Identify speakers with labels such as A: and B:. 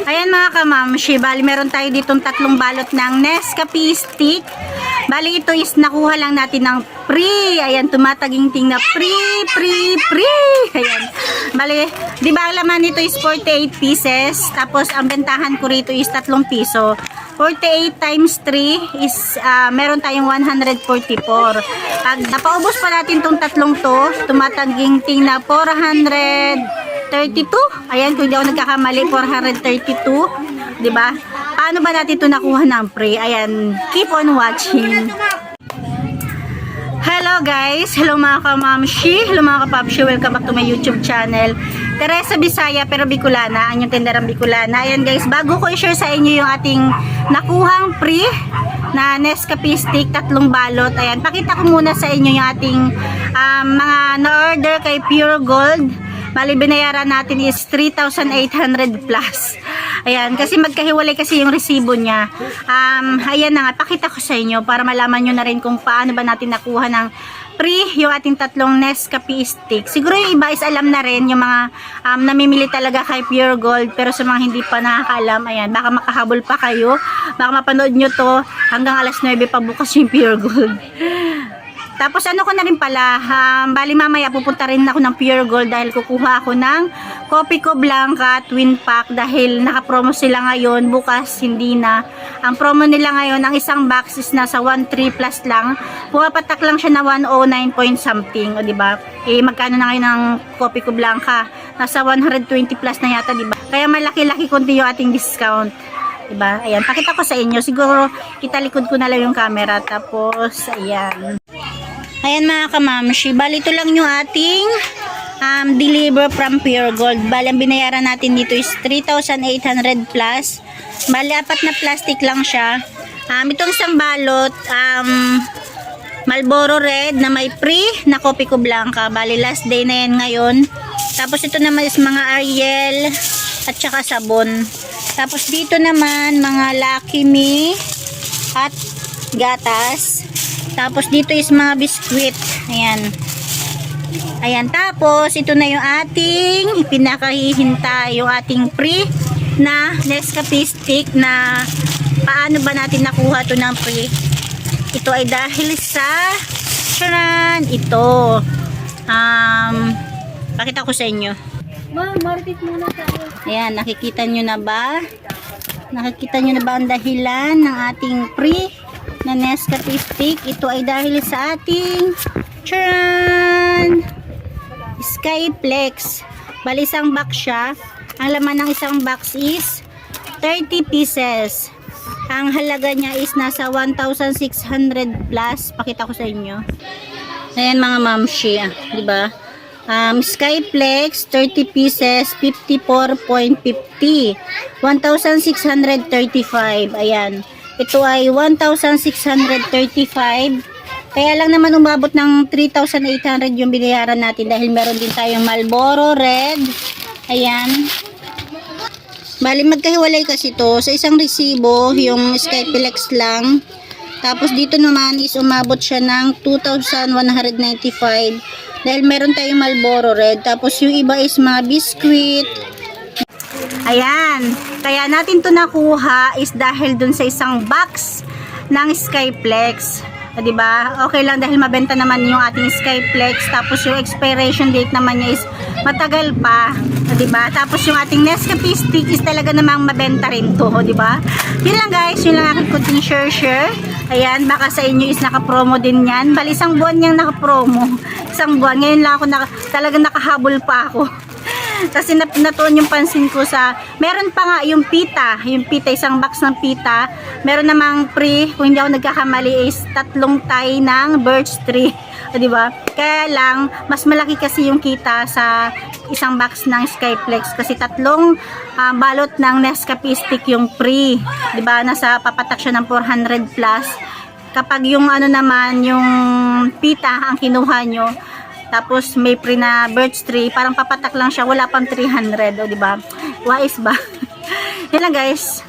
A: Ayan mga kamamshi, bali meron tayo ditong tatlong balot ng Nescafe stick. Bali ito is nakuha lang natin ng free. Ayan, tumataginting na free. Ayan. Bali, di ba ang laman nito is 48 pieces. Tapos ang bentahan ko rito is 3 piso. 48 times 3 is meron tayong 144. Pag napaubos pa natin tong tatlong to, tumataginting na 432. Ayan, kung hindi ako nagkakamali, 432. Diba? Paano ba natin ito nakuha ng free? Ayan, keep on watching. Hello guys! Hello mga kamamshi! Hello mga kapapshi! Welcome back to my YouTube channel. Teresa Bisaya pero Bicolana, ang yung tenderang Bicolana. Ayan guys, bago ko i-share sa inyo yung ating nakuhang free na Nescafe stick, 3 balot. Ayan, pakita ko muna sa inyo yung ating mga na-order kay Pure Gold. Bali, binayaran natin is 3,800 plus. Ayan, kasi magkahiwalay kasi yung resibo niya. Ayan na nga, pakita ko sa inyo para malaman nyo na rin kung paano ba natin nakuha ng free yung ating 3 Nescafe stick. Siguro yung iba is alam na rin, yung mga namimili talaga kay Pure Gold. Pero sa mga hindi pa nakakaalam, ayan, baka makahabol pa kayo. Baka mapanood nyo to hanggang alas 9 pa bukas yung Pure Gold. Tapos ano ko na rin pala, bali mamaya pupunta rin ako ng Pure Gold dahil kukuha ako ng Copico Blanca Twin Pack dahil naka-promo sila ngayon, bukas hindi na. Ang promo nila ngayon, ang isang box is nasa 1.3 plus lang. Pumapatak lang siya na 109 point something, o diba? Eh magkano na ngayon ng Copico Blanca? Nasa 120 plus na yata, diba? Kaya malaki-laki konti yung ating discount. Diba? Ayan, pakita ko sa inyo. Siguro italikod ko na lang yung camera. Tapos, ayan. Ayan mga kamamshi, bali ito lang yung ating deliver from Pure Gold. Bali ang binayaran natin dito is 3,800 plus. Bali 4 na plastic lang siya. Itong isang balot, Marlboro Red na may free na Copico Blanca. Bali last day na yan ngayon. Tapos ito naman is mga Ariel at saka sabon. Tapos dito naman mga Lucky Me at gatas. Tapos dito is mga biskwit. Ayan. Ayan. Tapos ito na yung ating pinakahihintay, yung ating free na Nescafe stick na paano ba natin nakuha to ng free. Ito ay dahil sa charan, ito. Pakita ko sa inyo. Ayan. Nakikita nyo na ba? Nakikita nyo na ba ang dahilan ng ating free na Nescafe stick? Ito ay dahil sa ating charan! Skyflex. Bali isang box siya. Ang laman ng isang box is 30 pieces. Ang halaga niya is nasa 1,600 plus. Pakita ko sa inyo. Ayan mga mamshi, diba? Skyflex 30 pieces 54.50, 1,635. Ayan. Ito ay 1,635. Kaya lang naman umabot ng 3,800 yung binayaran natin dahil meron din tayong Marlboro Red. Ayan. Bali magkahiwalay kasi to. Sa isang resibo, yung Skyflex lang. Tapos dito naman is umabot siya ng 2,195 dahil meron tayong Marlboro Red. Tapos yung iba is mga biscuit. Ayan. Kaya natin to nakuha is dahil dun sa isang box ng Skyflex. Diba? Okay lang dahil mabenta naman yung ating Skyflex. Tapos yung expiration date naman niya is matagal pa. Diba? Tapos yung ating Nescafe stick is talaga namang mabenta rin to. Diba? Yun lang guys. Yun lang aking kunting share. Ayan. Baka sa inyo is nakapromo din yan. Bali isang buwan niyang nakapromo. Isang buwan. Ngayon lang ako talagang nakahabol pa ako. Kasi natuon yung pansin ko sa, meron pa nga yung pita, isang box ng pita, meron namang free, kung hindi ako nagkakamali is 3 tie ng birch tree, diba? Kaya lang, mas malaki kasi yung kita sa isang box ng Skyflex kasi 3 balot ng Nescafe stick yung free, diba? Nasa papatak siya ng 400 plus. Kapag yung ano naman, yung pita ang kinuha nyo, tapos may free na birch tree, parang papatak lang siya, wala pang 300, o diba? Wais ba? Yan lang guys.